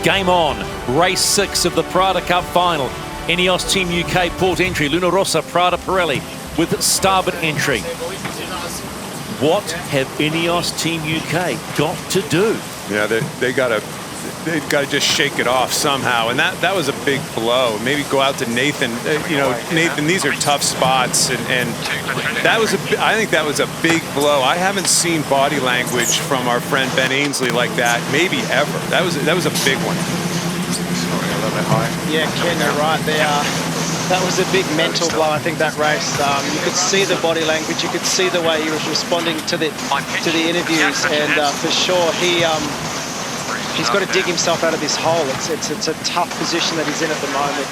Game on. Race 6 of the Prada Cup final. INEOS Team UK port entry. Rossa, Prada Pirelli with starboard entry. What have INEOS Team UK got to do? Yeah, they've got to just shake it off somehow, and that was a big blow. Maybe go out to Nathan. Nathan, these are tough spots, and that was I think that was a big blow. I haven't seen body language from our friend Ben Ainsley like that, maybe ever. That was a big one. Sorry, a little bit high. Yeah, Ken, you're right. That was a big mental blow. I think that race. You could see the body language. You could see the way he was responding to the interviews, and for sure he's got to dig himself out of this hole. It's a tough position that he's in at the moment.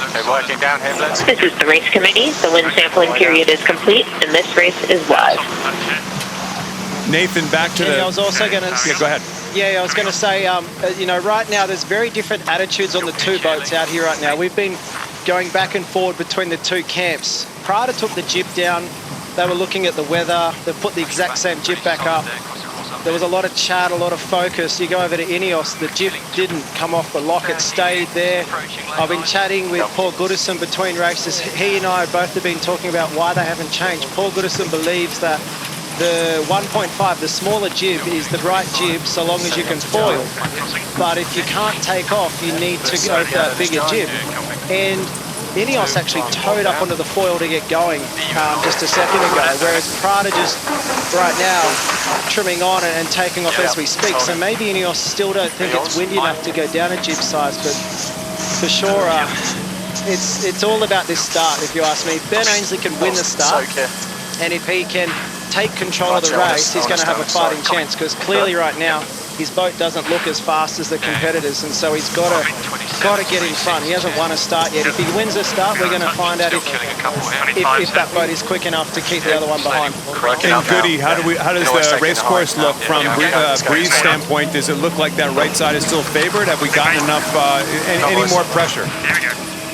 Okay, working down here, blitz. This is the race committee. The wind sampling period is complete, and this race is live. Nathan, back to I was also going to... Yeah, go ahead. Yeah, I was going to say, right now there's very different attitudes on the two boats out here right now. We've been going back and forward between the two camps. Prada took the jib down. They were looking at the weather. They put the exact same jib back up. There was a lot of chat, a lot of focus. You go over to INEOS, the jib didn't come off the lock, it stayed there. I've been chatting with Paul Goodison between races. He and I both have been talking about why they haven't changed. Paul Goodison believes that the 1.5, the smaller jib, is the right jib so long as you can foil. But if you can't take off, you need to go for that bigger jib. And INEOS actually towed up onto the foil to get going just a second ago, whereas Prada just right now trimming on and taking off as we speak. So maybe INEOS still don't think it's windy enough to go down a jib size, but for sure it's all about this start, if you ask me. If Ben Ainsley can win the start, and if he can take control of the race, he's going to have a fighting chance, because clearly right now his boat doesn't look as fast as the competitors, and so he's got to get in front. He hasn't won a start yet. If he wins a start, we're going to find out if that boat is quick enough to keep the other one behind. And Goody, how does the race course look from Bree's standpoint? Does it look like that right side is still favored? Have we gotten enough, any more pressure?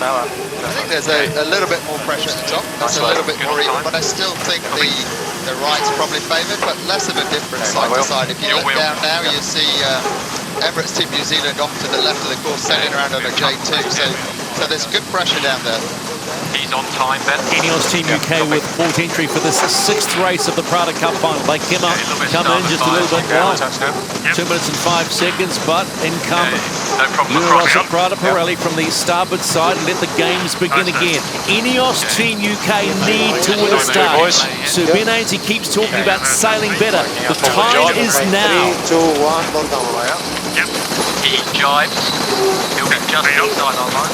I think there's a little bit more pressure at the top. That's a little bit more even, but I still think the right's probably favoured, but less of a difference side to side. If you look down now, you see Emirates Team New Zealand off to the left of the course, sailing around on a J2, so there's good pressure down there. He's on time, Ben. INEOS Team UK with port entry for this 6th race of the Prada Cup final. They come in just a little bit long. 2 minutes and 5 seconds, but in come Rossa, Prada Pirelli from the starboard side, and let the games begin again. INEOS Team UK need to win a start. So Ben Ainsley keeps talking about sailing better. The time is now. 3, 2, 1, well done. Yep. He jives. He'll be just inside our line.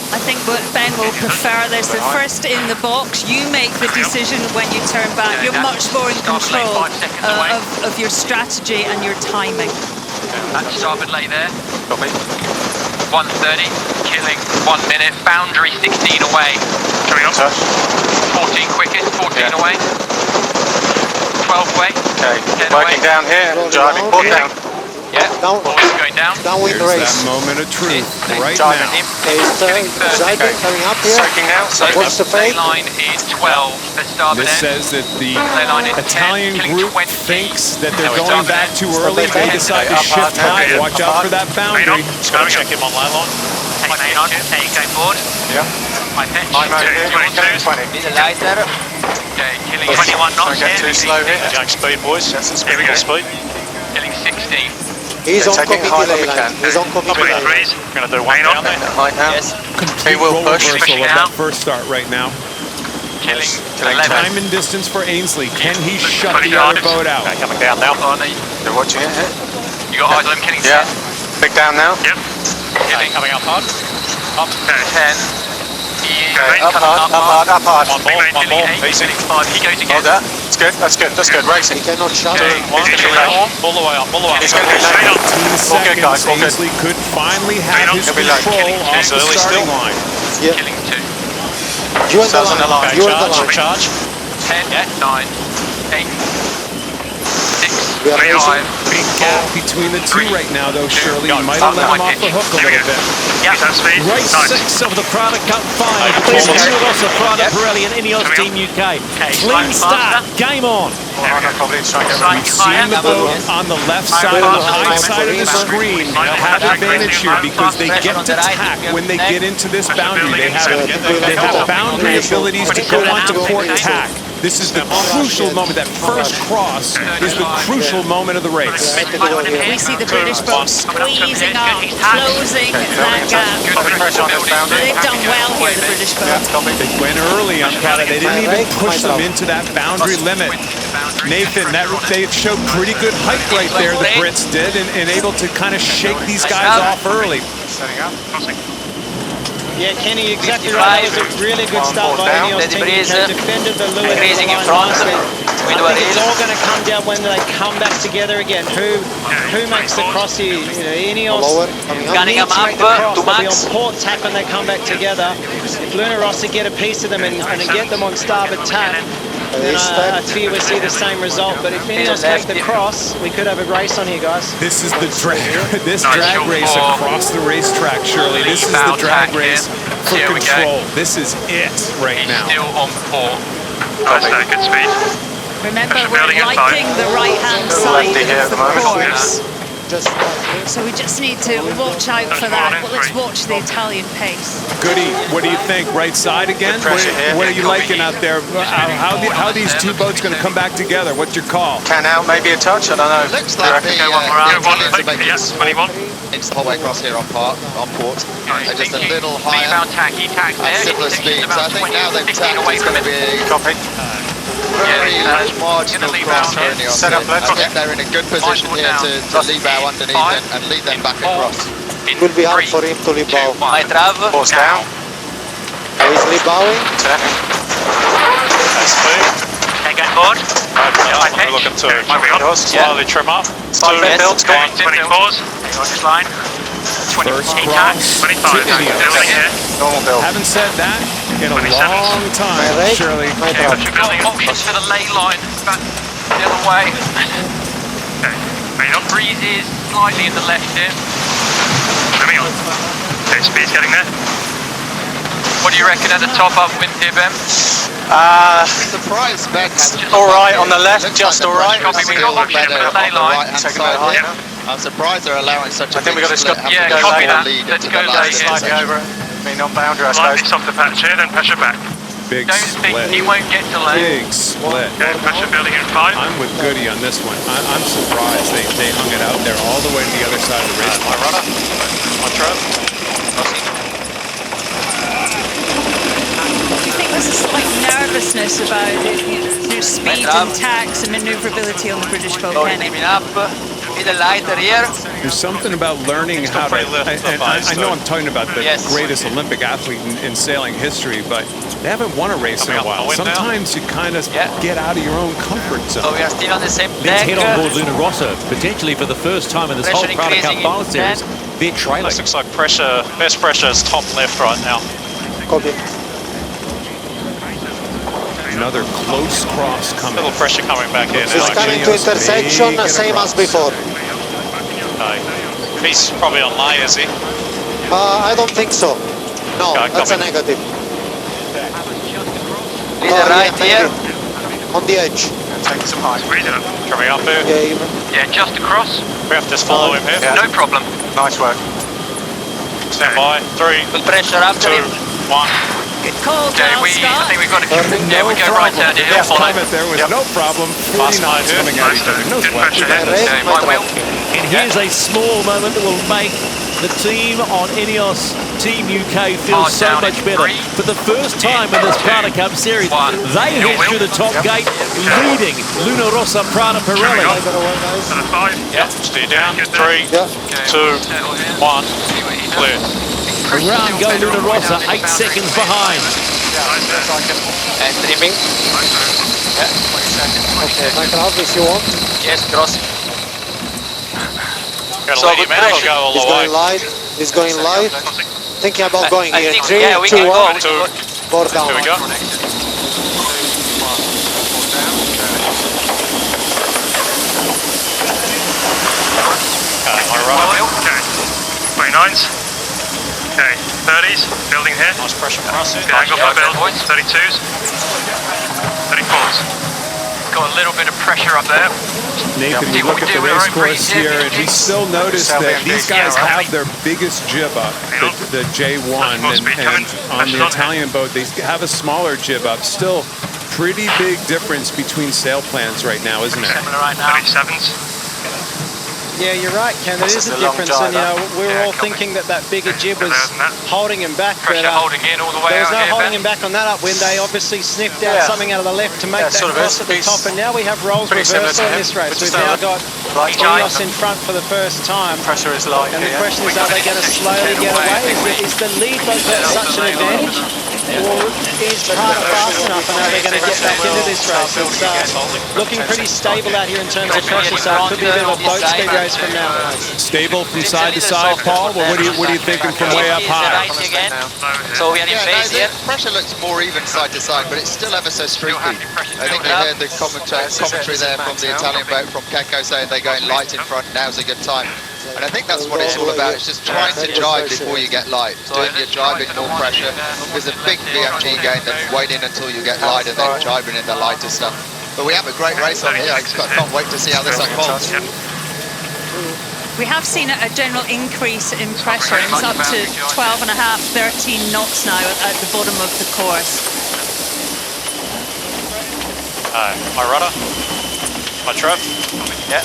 I think what Ben will prefer, there's the first in the box. You make the decision when you turn back. You're much more in control of your strategy and your timing. That's starboard lay there. 1:30, killing 1 minute. Boundary 16 away. Coming on. 14 quickest, 14 away. 12 away. Okay, working down here, driving port down. Yeah, going down. Here's that moment of truth right now. Coming up here. Soaking now. What's the fate? Line is 12. The starboard This end. says that the Italian group thinks that they're going back too early. They decide to shift high. Watch out for that boundary. Just got to check him on line line. Take going forward. Yeah. My pitch. 22. Need a light there. Okay, killing 21 knots here. Too slow here. Jack speed, boys. That's the speed. Killing 16. He's on copy delay line. He's on copy delay line. We're going to do one down there. High now. Yes. Complete role reversal of that first start right now. Killing Time and distance for Ainsley. Can he shut the other boat out? Okay, coming down now. They're watching it here. You got eyes on him killing 10. Yeah. Big down now. Yep. Killing. Coming up hard. Up. 10. Up hard. One more. Facing. 5. He goes again. Hold that. That's good. Racing. He cannot shut it. All the way up. He's going to be late. 15 seconds, Ainsley could finally have his control off the starting line. Yeah. Killing 2. You're in the line. You're in the line. Charge. 10, 9, 8, 6, We are 5, big gap between the two right now, though, Shirley. You might have let him off the hook a little bit. Race 6 of the Prada Cup final between Rossa, Prada, Pirelli and INEOS Team UK. Clean start, game on. We've seen the boat on the left side of the high side of the screen have advantage here because they get to tack when they get into this boundary. They have boundary abilities to go onto port tack. This is the crucial moment. That first cross is the crucial moment of the race. We see the British boat squeezing up, closing that gap. They've done well here, the British boat. They went early on Prada. They didn't even push them into that boundary limit. Nathan, they showed pretty good height right there, the Brits did, and able to kind of shake these guys off early. Yeah, Kenny, exactly right. It was a really good start by INEOS team. They defended the lure line nicely. I think it's all going to come down when they come back together again. Who makes the cross here? INEOS needs to make the cross. They'll be on port tack when they come back together. If Luna Rossa get a piece of them and get them on starboard tack, then I fear we see the same result. But if INEOS make the cross, we could have a race on here, guys. This is the drag race across the racetrack, Shirley. This is the drag race for control. This is it right now. Still on port. Good speed. Remember, we're liking the right-hand side of the course. So we just need to watch out for that. Well, let's watch the Italian pace. Goody, what do you think? Right side again? What are you liking out there? How are these two boats going to come back together? What's your call? Can out, maybe a touch, I don't know. Looks like the Italians are making Yes, 21. It's the whole way across here on port. They're just a little higher at similar speed. So I think now they've tacked, it's going to be very marginal cross for INEOS. I think they're in a good position here to leave out underneath and lead them back across. It will be hard for him to leave bow. Force down. Oh, he's leave bowing. That's clear. Okay, get board. We're looking to slowly trim up. 5 minutes. 24s. On this line. 20. First cross to INEOS. Normal build. Haven't said that in a long time, Shirley. Options for the lay line. Back the other way. Breeze is slightly in the left here. Coming on. Okay, speed's getting there. What do you reckon at the top up wind here, Ben? Surprise, Ben. Alright on the left, just alright. Copy, we got option for the lay line. I'm surprised they're allowing such a big split. Yeah, copy that. Let's go lay Slightly over. Being on boundary, I Slightly suppose. softer patch here, then pressure back. Big Don't think he split. won't get delayed. Big split. Okay, pressure building in 5. I'm with Goody on this one. I'm surprised they hung it out there all the way to the other side of the race. My runner. My trap. Do you think there's a slight nervousness about their speed and tax and manoeuvrability on the British boat, Kenny? There's something about learning how to. I know I'm talking about the greatest Olympic athlete in sailing history, but they haven't won a race in a while. Sometimes you kind of get out of your own comfort zone. So we are still on the same Let's deck. head on board Luna Rossa, potentially for the first time in this whole Prada Cup final series. They're trailing. This looks like pressure, best pressure is top left right now. Copy. Another close cross coming. Little pressure coming back in He's now. coming to intersection, same as before. Okay. He's probably on lay, is he? I don't think so. No, Okay, that's a copy. negative. Right here. On the edge. Taking some height. Coming up here. Yeah, even. Yeah, just across. We have to just follow him here. No problem. Nice work. Stand by. 3, Full pressure after 2, him. 1. Good call, Okay, I Scott. think we've got to. Yeah, we go right down here. Last comment there was no problem. 40 knots here. coming at each other. No Good sweat. pressure here. Okay, my wheel. And here's a small moment that will make the team on INEOS Team UK feel so down much in better. 3, For the first time in this Prada Cup series, 1. they head through the top gate, leading Luna Rossa, Prada Pirelli. And a 5. Yeah. Stay down. 3, Yeah. 2, 1. Clear. Around go Luna Rossa, 8 seconds behind. And trimming. Yeah. Okay, I can have if you want. Yes, cross. Gotta So let good him out or pressure. go all He's the way. going light. He's going light. Thinking about going I here. think, 3, yeah, we 2, can 1. go. 2. Board down. Here we go. 29s. Okay, 30s, building here. Nice pressure for us. Okay, angle by build, 32s. 34s. Got a little bit of pressure up there. Nathan, we look at the race course here, and we still notice that these guys have their biggest jib up, the J1, and on the Italian boat, they have a smaller jib up. Still, pretty big difference between sail plans right now, isn't it? Similar right now. 37s. Yeah, you're right, Ken. There is a difference, and we were all thinking that bigger jib was holding him back, but Pressure holding in all the way there was out no here, holding him back on that upwind. They obviously sniffed out something out of the left to make that cross at the top, and now we have roles reversal in this race. We've now got INEOS in front for the first time, Pressure is light. and the question is, are they going to slowly get away? Is the lead boat got such an advantage, or is Prada fast enough, and are they going to get back into this race? It's looking pretty stable out here in terms of pressure, so it could be a bit of a boat speed race from now on. Stable from side to side, Paul. Well, what are you thinking from way up high? So we are in phase here. The pressure looks more even side to side, but it's still ever so streaky. I think they heard the commentary there from the Italian boat from Keko saying they're going light in front. Now's a good time. And I think that's what it's all about. It's just trying to drive before you get light. Doing your driving, more pressure. There's a big BMG gain than waiting until you get light and then driving in the lighter stuff. But we have a great race on here. I can't wait to see how this unfolds. We have seen a general increase in pressure. It's up to 12.5, 13 knots now at the bottom of the course. My rudder. My trap. Yeah.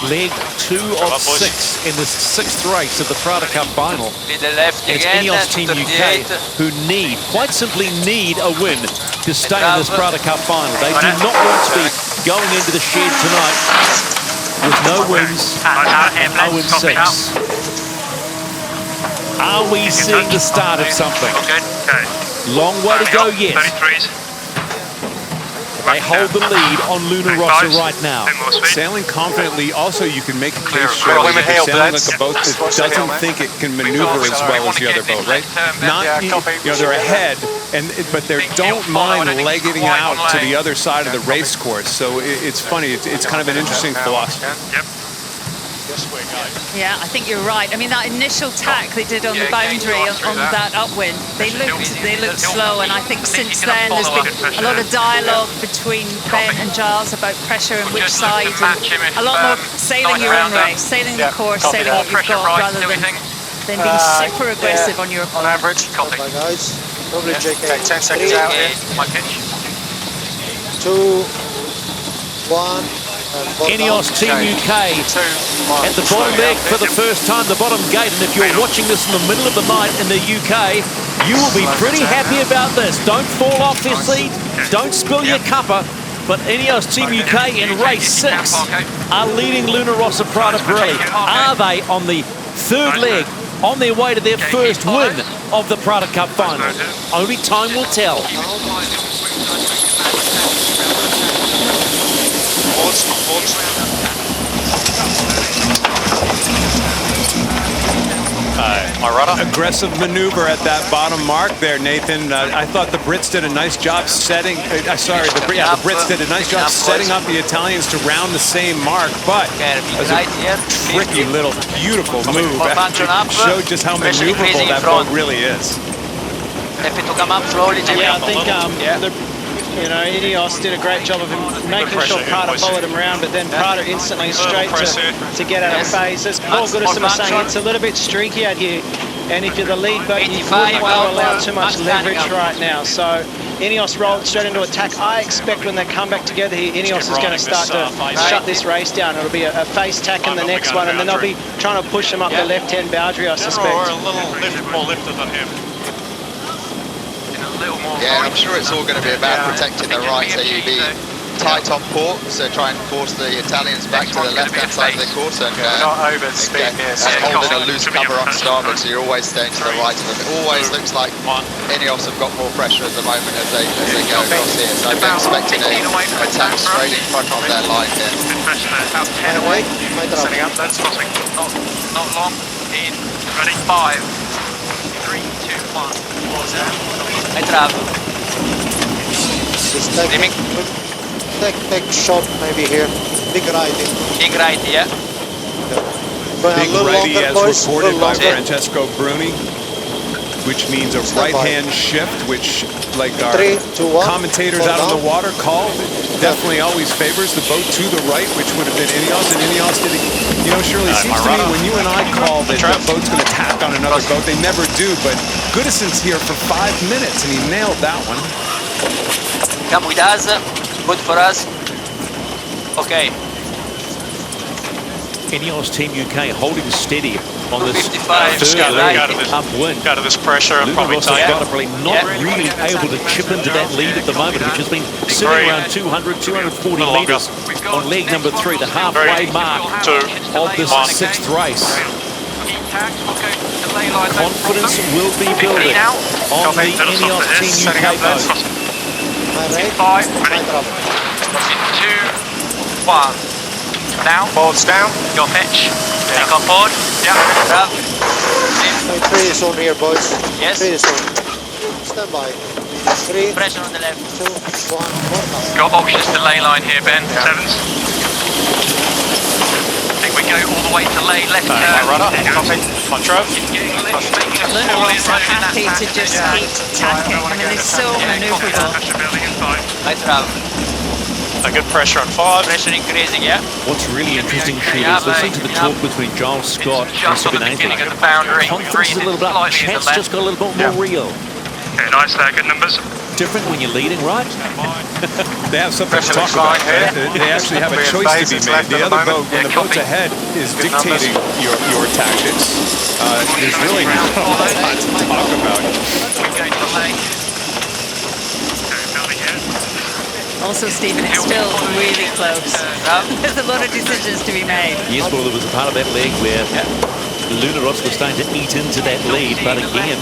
Leg 2 of 6 in the 6th race of the Prada Cup final. To the left It's again. INEOS Team UK who quite simply need a win to stay in this Prada Cup final. They do not want to be going into the shed tonight with no wins, 0-6. Are we seeing the start of something? Okay. Long way to go yet. 33s. They hold the lead on Luna Rossa right now. Sailing confidently, also you can make a case sailing like a boat that doesn't think it can maneuver as well as the other boat, right? Not, they're ahead, but they don't mind legging out to the other side of the race course. So it's funny. It's kind of an interesting philosophy. Yep. Yeah, I think you're right. I mean, that initial tack they did on the boundary on that upwind, they looked slow, and I think since then there's been a lot of dialogue between Ben and Giles about pressure and which side, and a lot more sailing your own race, sailing the course, sailing what you've got, rather than being super aggressive on your on average. Copy. Bye guys. Probably Okay, 10 seconds out here. My pitch. 2, 1. INEOS Team UK at the bottom leg for the first time, the bottom gate. And if you're watching this in the middle of the night in the UK, you will be pretty happy about this. Don't fall off your seat. Don't spill your cuppa. But INEOS Team UK in race 6 are leading Luna Rossa Prada Pirelli. Are they on the 3rd leg, on their way to their first win of the Prada Cup final? Only time will tell. My rudder. Aggressive maneuver at that bottom mark there, Nathan. I thought the Brits did a nice job setting. The Brits did a nice job setting up the Italians to round the same mark, but it was a tricky little, beautiful move. It showed just how maneuverable that boat really is. Happy to come up slowly, Jimmy. Yeah, I think INEOS did a great job of making sure Prada followed him around, but then Prada instantly straight to get out of phase. As Paul Goodison was saying, it's a little bit streaky out here, and if you're the lead boat, you wouldn't want to allow too much leverage right now. So INEOS rolled straight into attack. I expect when they come back together here, INEOS is going to start to shut this race down. It'll be a face tack in the next one, and then they'll be trying to push them up the left-hand boundary, I suspect. We're a little more lifted than him. Yeah, and I'm sure it's all going to be about protecting the right, so you be tight on port, so try and force the Italians back to the left-hand side of the course, and holding a loose cover on starboard, so you're always staying to the right of them. It always looks like INEOS have got more pressure at the moment as they go across here, so I'm expecting a attack straight in front of their line here. Setting up, that's crossing. Not long. In. Ready? 5, 3, 2, 1. I travel. Just take shot maybe here. Big right. Big right, yeah. Big righty as reported by Francesco Bruni, which means a right-hand shift, which, like our commentators out on the water call, definitely always favors the boat to the right, which would have been INEOS. And INEOS did it. You know, Shirley, it seems to me when you and I call that the boat's going to tack on another boat, they never do. But Goodison's here for 5 minutes, and he nailed that one. Come with us. Good for us. Okay. INEOS Team UK holding steady on this just got upwind. Out of this pressure and probably probably not really able to chip into that lead at the moment, which has been sitting around 200, 240 metres on leg number 3, the halfway mark of this 6th race. Confidence will be building on the INEOS Team UK boat. 5, in 2, 1. Now. Boards down. Your pitch. Take on board. Yeah. Grab. My 3 is on here, boys. Yes. 3 is on. Stand by. 3. Pressure on the left. 2, 1. More now. Got options to lay line here, Ben. Yeah. 7s. I think we go all the way to lay left turn. Runner. Copy. Control. Luna Rossa happy to just keep tacking. I mean, they're so manoeuvrable. Right travel. A good pressure on 5. Pressure increasing, yeah. What's really interesting, Sheila, is listening to the talk between Giles Scott and Just on the Sabine beginning of the boundary. Confidence is a little bit up. Chance just got a little bit more real. Okay, nice there, good numbers. Different when you're leading, right? They have something to talk about. They actually have a choice to be made. The other boat, when the boat's ahead, is dictating your tactics. There's really not a lot to talk about. Also, Stephen, it's still really close. There's a lot of decisions to be made. Yes, well, there was a part of that leg where Luna Rossa was starting to eat into that lead, but again,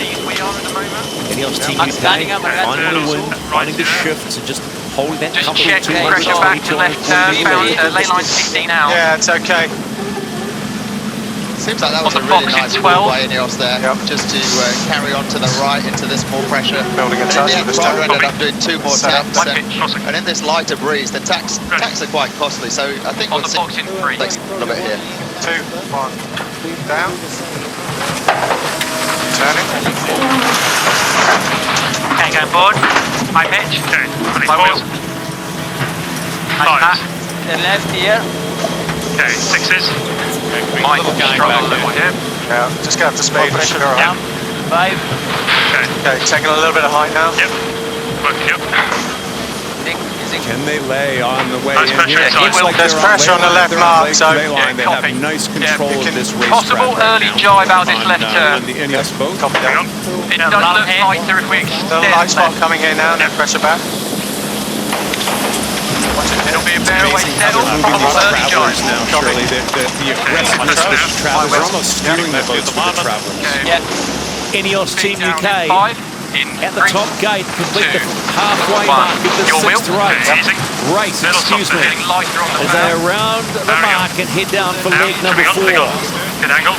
INEOS Team UK finding the wind, finding the shifts, and just holding that Just comfortable check the pressure back to left turn, lay line 16 out. Yeah, it's okay. Seems like that was On a the really box nice in ball 12. by INEOS there, just to carry on to the right into this more pressure. Building a And touch in the with end, this Prada ended up doing 2 more tacks, One pitch, crossing. and in this lighter breeze, the tacks are quite costly. So I think On we'll the see box in 3. a little bit here. 2, 1. Down. Turning. Okay, go board. My pitch. Okay, my wheels. 5s. The left here. Okay, 6s. Might struggle a little here. Yeah, just get up to speed. Pressure Sure. down. 5. Okay. Okay, taking a little bit of height now. Yep. Working up. Can they lay on the way Nice in pressure here? inside. Looks like There's they're pressure on the lay line. left They're on mark, lay- so lay line. They have copy. nice control of this racetrack Possible right early now. jibe out this left on turn. the INEOS boat. Copy Hang down. on. It does look lighter if we Little extend light spot left. coming here now, no pressure back. It'll be a bear away Amazing how settle. they're moving Possible these early travelers jibe. now, Shirley. The aggressiveness of the travelers are almost steering the boats for the travelers. Okay. Yeah. INEOS Team Down in UK 5. In at the 3. top gate, complete the 2, halfway 1. mark of the Your wheel. 6th race. Okay, easy. Race, Middle excuse stops are me. getting lighter on the As they bow. around the Carry on. mark and head down for Now, leg number trimming 4. on, good angle.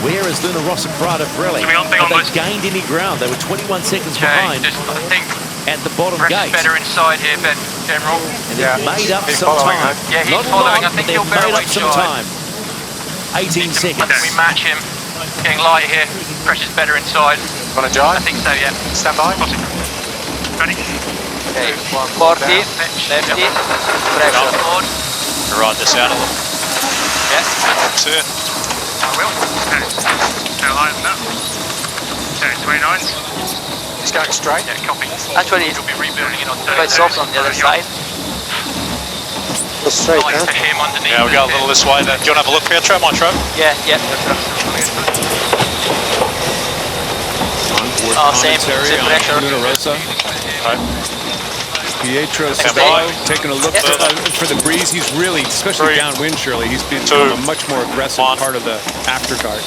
Where is Luna Rossa Prada Pirelli? Trimming on, big Have on, they boys. gained any ground? They were 21 seconds Okay, behind just I think at the bottom pressure's gate. better inside here, Ben, General. And they've made up He's some following, time. Yeah, he's Not a following. lot, I think but he'll they've bear made away up some shy. time. 18 seconds. We match him. Getting light here. Pressure's better inside. Want to I jive? think so, yeah. Stand by. Ready? Okay. 1, 40. down. Lefty. Down Pressure. board. Ride this out a little. Yeah. That's it. I will. Okay. Now higher than that. Okay, 29s. Just going straight. Yeah, copy. Actually, You'll be rebuilding it on quite soft on the other side. Go straight, Lights huh? to him underneath. Yeah, we go a little this way then. Do you want to have a look for your tram on Trev? Yeah, yeah. Onboard Oh, same commentary on pressure. Luna Rossa. Right. Pietro Yeah, Sabello boy. taking a look for the breeze. He's really, especially 3, downwind, Shirley, he's been 2, a much more aggressive 1. part of the afterguard.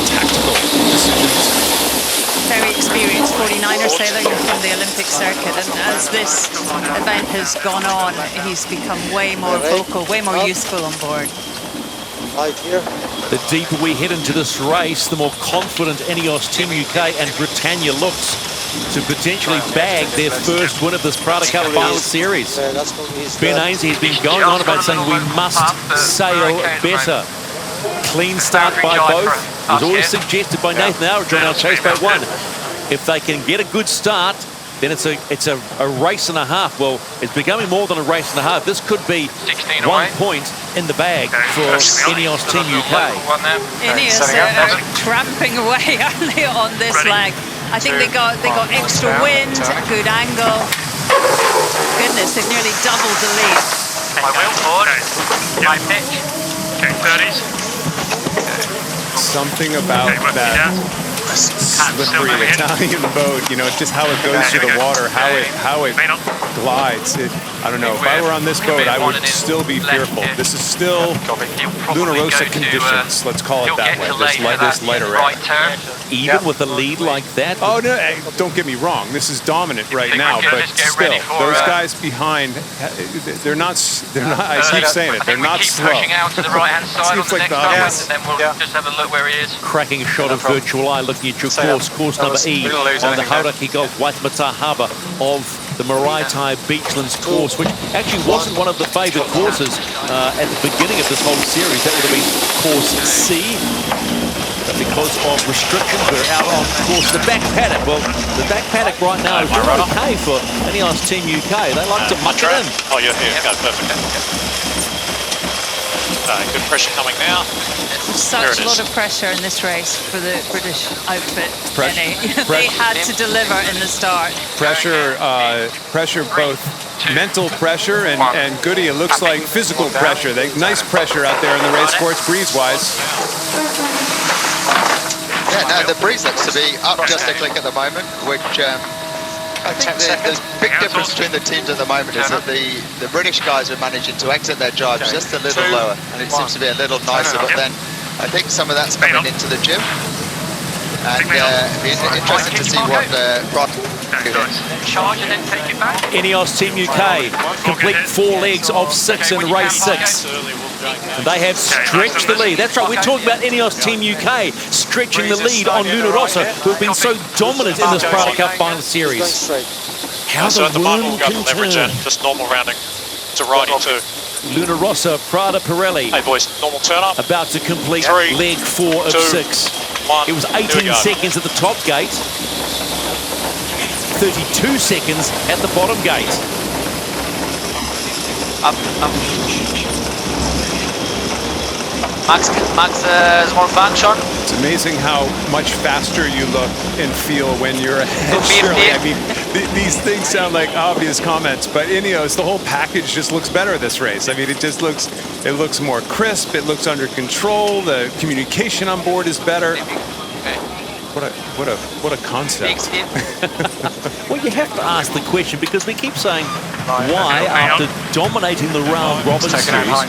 Tactical decisions. Very experienced 49er sailor from the Olympic circuit, and as this event has gone on, he's become way more vocal, way more useful on board. Right here. The deeper we head into this race, the more confident INEOS Team UK and Britannia looks to potentially bag their first win of this Prada Cup final series. That's going to be Ben Ainsey has been going on about saying we must sail better. Clean start by both. It was always suggested by Nathan Aldridge on our chase boat 1. If they can get a good start, then it's a race and a half. Well, it's becoming more than a race and a half. This could be 1 point in the bag for INEOS Team UK. INEOS are tramping away only on this leg. I think they got extra wind, good angle. Goodness, they've nearly doubled the lead. My wheel forward. My pitch. Okay, 30s. Something about that slippery Italian boat, you know, just how it goes through the water, how it glides. I don't know. If I were on this boat, I would still be fearful. This is still Rossa conditions. Let's call it that way. This lighter air. Even with a lead like that? Oh no! Don't get me wrong. This is dominant right now, but still, those guys behind, they're not. I keep saying it. They're not slow. Pushing out to the right-hand side on the next upwind, and then we'll just have a look where he is. Cracking shot of virtual eye, looking at your course number E on the Hauraki Gulf Waitemata Harbour of the Maraitai Beachlands course, which actually wasn't one of the favoured courses at the beginning of this whole series. That would have been course C. But because of restrictions, we're out on course the back paddock. Well, the back paddock right now is doing okay for INEOS Team UK. They like to muck it in. Oh, you're here. Go, perfect. Good pressure coming now. Such a lot of pressure in this race for the British outfit. Pressure. They had to deliver in the start. Pressure, both mental pressure and Goody, it looks like physical pressure. Nice pressure out there in the race course, breeze-wise. Yeah, no, the breeze looks to be up just a click at the moment, which I think the big difference between the teams at the moment is that the British guys are managing to exit their drives just a little lower, and it seems to be a little nicer, but then I think some of that's coming into the gym, and it's interesting to see what Prada charge and then take it back. INEOS Team UK complete 4 legs of 6 in race 6. And they have stretched the lead. That's right, we're talking about INEOS Team UK stretching the lead on Rossa, who have been so dominant in this Prada Cup final series. How the world can turn. Just normal rounding to righty too. Rossa, Prada Pirelli. Hey boys, normal turn up. About to complete leg 4 of 6. It was 18 seconds at the top gate. 32 seconds at the bottom gate. Max is one back, Sean. It's amazing how much faster you look and feel when you're ahead, Shirley. I mean, these things sound like obvious comments, but INEOS, the whole package just looks better this race. I mean, it looks more crisp, it looks under control, the communication on board is better. What a concept. Well, you have to ask the question, because we keep saying, why, after dominating the round robin series,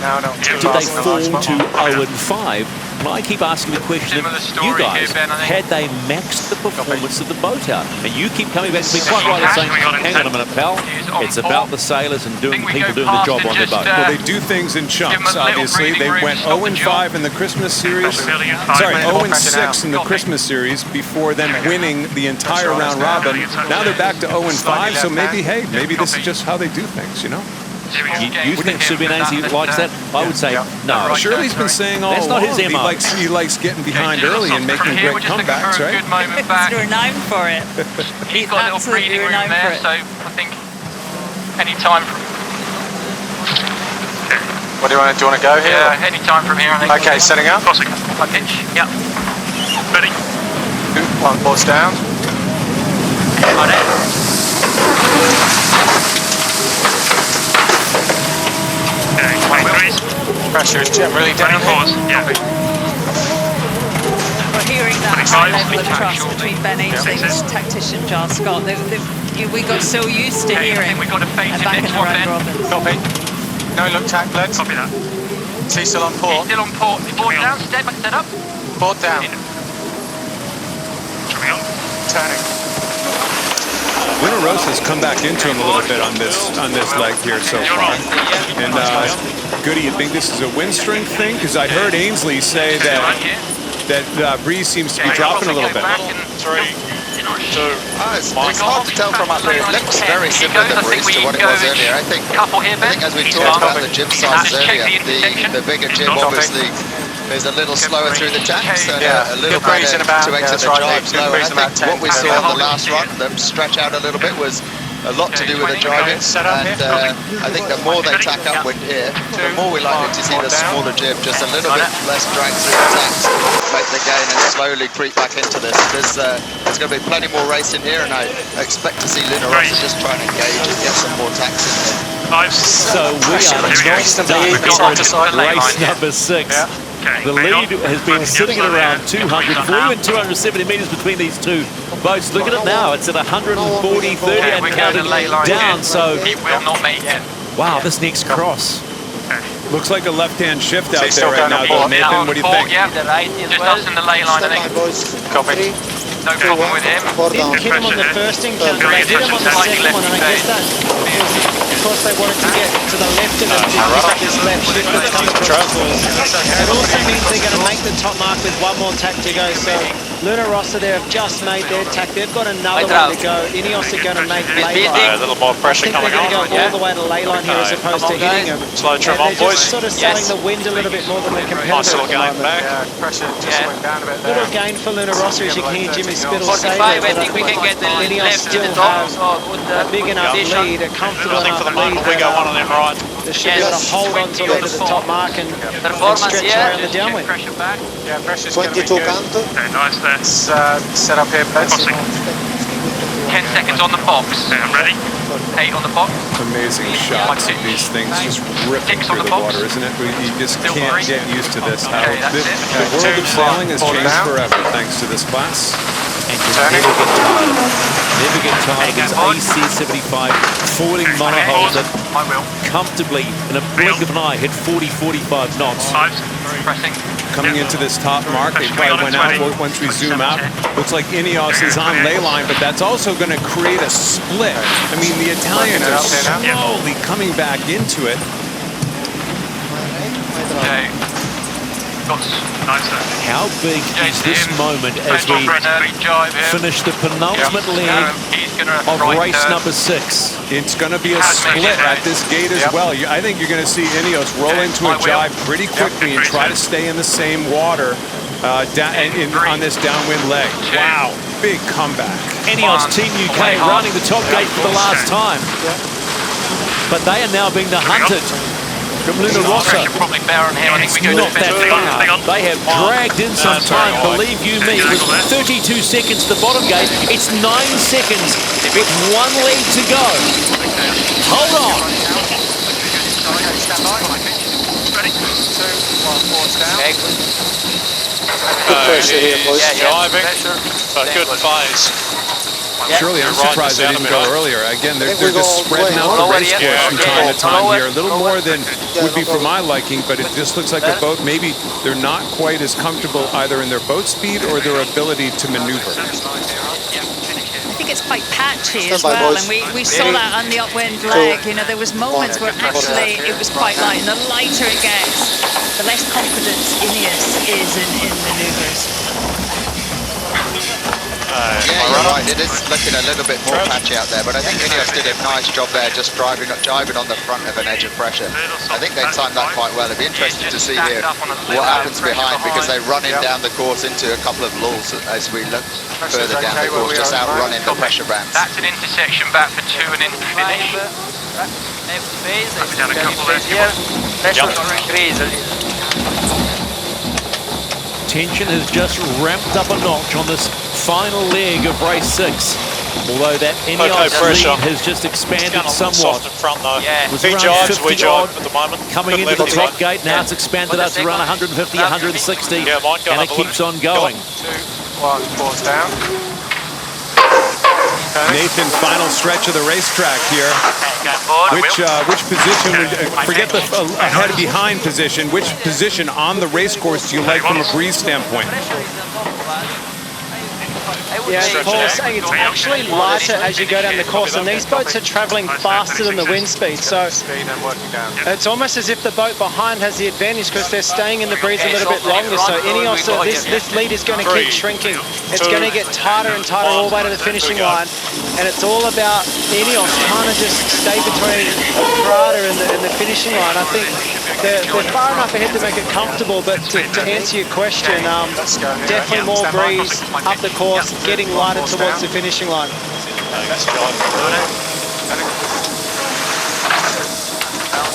did they fall to 0-5? And I keep asking the question of you guys, had they maxed the performance of the boat out? And you keep coming back to me quite right and saying, hang on a minute, pal, it's about the sailors and people doing the job on their boat. Well, they do things in chunks, obviously. They went 0-5 in the Christmas series. Sorry, 0-6 in the Christmas series before then winning the entire round robin. Now they're back to 0-5, so maybe this is just how they do things, you know? You think Subinanzi likes that? I would say no. Shirley's been saying all along he likes getting behind early and making great comebacks, right? You're known for it. He's got a little breathing room there, so I think any time from... What do you want to go here? Yeah, any time from here, I think. Okay, setting up. Crossing. My pitch. Yep. Ready. One board's down. On it. Pressure is generally down. Yeah. We're hearing that high level of trust between Ben Ainsley's tactician Giles Scott. We got so used to hearing back in the round robin. Copy. No look tack, bleds. Copy that. Is he still on port? He's still on port. Port down, set up. Port down. Turning. Rossa's come back into him a little bit on this leg here so far. And Goody, you think this is a wind strength thing? Because I heard Ainsley say that breeze seems to be dropping a little bit. 3, 2, it's hard to tell from up there. It looks very similar to breeze to what it was earlier. I think as we talked about the jib sizes earlier, the bigger jib obviously is a little slower through the tanks and a little Good breeze better in about, to exit the right, drive good slow. breeze And I in think about what we 10. saw on the last run, them stretch out a little bit, was a lot to do with the driving. And I think the more they tack upwind here, the more we're likely to see the smaller jib just a little bit less drag through the tanks, make the gain and slowly creep back into this. There's going to be plenty more racing here, and I expect to see Luna Rossa just try and engage and get some more tacks in there. So we are not stuck in race number 6. The lead has been sitting at around 200, 40 and 270 metres between these two boats. Look at it now, it's at 140, 30 and counting down. So, wow, this next cross. Looks like a left-hand shift out there right now, though. Nathan, what do you think? Yeah, just us in the ley line, I think. Copy. No problem with him. Didn't hit him on the first encounter, they hit him on the second one, and I guess that was because they wanted to get to the left of him, this left shift that's coming across. It also means they're going to make the top mark with one more tack to go, so Luna Rossa there have just made their tack. They've got another one to go. INEOS are going to make ley line. A little more pressure coming on. I think they're going to go all the way to ley line here as opposed to hitting him. Slow trim on, They're boys. just sort of selling the wind a little bit more than the competitor. Nice little gain back. Pressure just went down a bit there. Little gain for Luna Rossa, as you can hear Jimmy Spittle say 45, there, I think we can get the INEOS left to still the top, have so good a big enough lead, a comfortable I think for enough the moment lead. we got one on them right. They should be able to hold on to it at the top mark and stretch around the downwind. Pressure back. Yeah, pressure's going to be 22 good. canto. Okay, nice there. Let's set up here, please. 10 seconds on the box. I'm ready. 8 on the box. Amazing shots of these things just ripping through the water, isn't it? You just can't get used to this. How the world of sailing has changed forever thanks to this class. And you never get tired. These AC-75 falling monohulls that comfortably, in a blink of an eye, hit 40, 45 knots. Pressing. Coming into this top mark, they probably went out once we zoom out. Looks like INEOS is on ley line, but that's also going to create a split. I mean, the Italians are slowly coming back into it. Okay. How big is this moment as we finish the penultimate leg of race number 6? It's going to be a split at this gate as well. I think you're going to see INEOS roll into a jibe pretty quickly and try to stay in the same water on this downwind leg. Wow, big comeback. INEOS Team UK running the top gate for the last time. But they are now being the hunted from Luna Rossa. Pressure probably bear on here. I think we go Not that far. They have dragged in some time, believe you me. With 32 seconds to the bottom gate, it's 9 seconds with one leg to go. Hold on. Good pressure here, boys. Driving, but good phase. Surely I'm surprised they didn't go earlier. Again, they're just spreading out the race course from time to time here. A little more than would be for my liking, but it just looks like the boat, maybe they're not quite as comfortable either in their boat speed or their ability to maneuver. I think it's quite patchy as well, and we saw that on the upwind leg. You know, there was moments where actually it was quite light, and the lighter it gets, the less confidence INEOS is in manoeuvres. Yeah, you're right. It is looking a little bit more patchy out there, but I think INEOS did a nice job there, just jiving on the front of an edge of pressure. I think they timed that quite well. It'd be interesting to see here what happens behind, because they're running down the course into a couple of lulls as we look further down the course, just outrunning the pressure bands. That's an intersection back for 2 and in finish. Next phase, here. Pressure increase. Tension has just ramped up a notch on this final leg of race 6. Although that INEOS lead has just expanded somewhat. In front, though. Was He around jives, we 50 jive odd at the moment. coming into the top gate. Now it's expanded up to around 150, 160, and it keeps on going. 2, 1, pause down. Nathan, final stretch of the racetrack here. Which position, forget the ahead behind position, which position on the race course do you like from a breeze standpoint? Yeah, Paul's saying it's actually lighter as you go down the course, and these boats are travelling faster than the wind speed, so it's almost as if the boat behind has the advantage because they're staying in the breeze a little bit longer. So INEOS, this lead is going to keep shrinking. It's going to get tighter and tighter all the way to the finishing line, and it's all about INEOS trying to just stay between Prada and the finishing line. I think they're far enough ahead to make it comfortable, but to answer your question, definitely more breeze up the course, getting lighter towards the finishing line.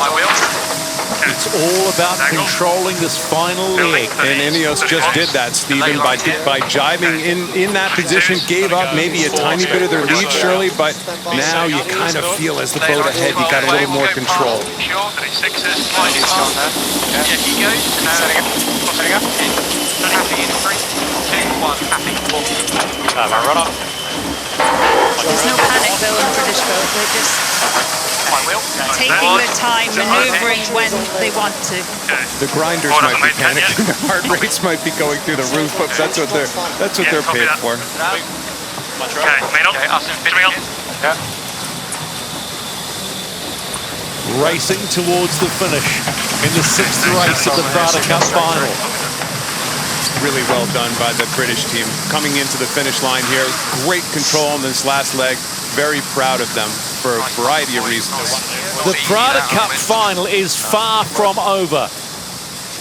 My wheel. It's all about controlling this final leg. And INEOS just did that, Stephen, by jiving in that position, gave up maybe a tiny bit of their lead, surely, but now you kind of feel as the boat ahead, you got a little more control. Yeah, he goes. Setting up. Happy in 3, 2, 1, happy. My runner. There's no panic though on the British boat. They're just taking their time, manoeuvring when they want to. The grinders might be panicking, the heart rates might be going through the roof, but that's what they're paid for. Okay, main on. Us in main on. Yeah. Racing towards the finish in the 6th race of the Prada Cup final. Really well done by the British team. Coming into the finish line here, great control on this last leg. Very proud of them for a variety of reasons. The Prada Cup final is far from over.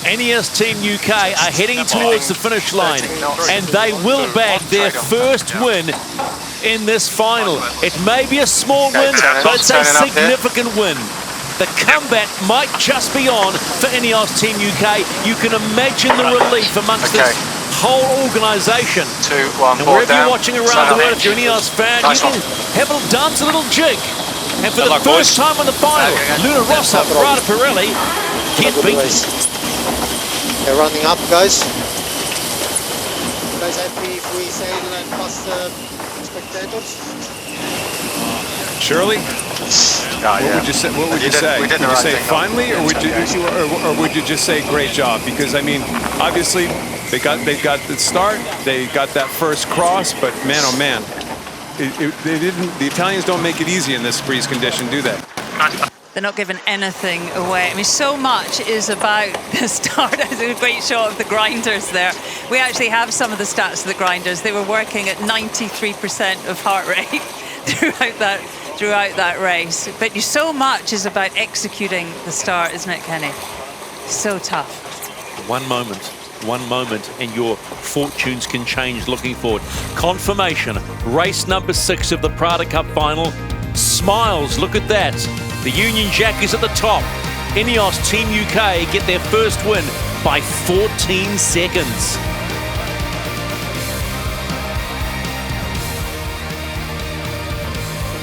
INEOS Team UK are heading towards the finish line, and they will bag their first win in this final. It may be a small win, but it's a significant win. The comeback might just be on for INEOS Team UK. You can imagine the relief amongst this whole organisation. 2, 1, and wherever you're watching around the world, if you're an INEOS fan, you can have a dance a little jig. And for the first time in the final, Rossa, Prada Pirelli, get beaten. They're running up, guys. You guys happy if we sail and pass the spectators? Shirley? What would you say? What would you say? Would you say finally, or would you just say great job? Because I mean, obviously they got the start, they got that first cross, but man, oh man, they didn't. The Italians don't make it easy in this breeze condition, do they? They're not giving anything away. I mean, so much is about the start. There's a great shot of the grinders there. We actually have some of the stats of the grinders. They were working at 93% of heart rate throughout that race. But so much is about executing the start, isn't it, Kenny? So tough. One moment, and your fortunes can change looking forward. Confirmation, race number 6 of the Prada Cup final. Smiles, look at that. The Union Jack is at the top. INEOS Team UK get their first win by 14 seconds.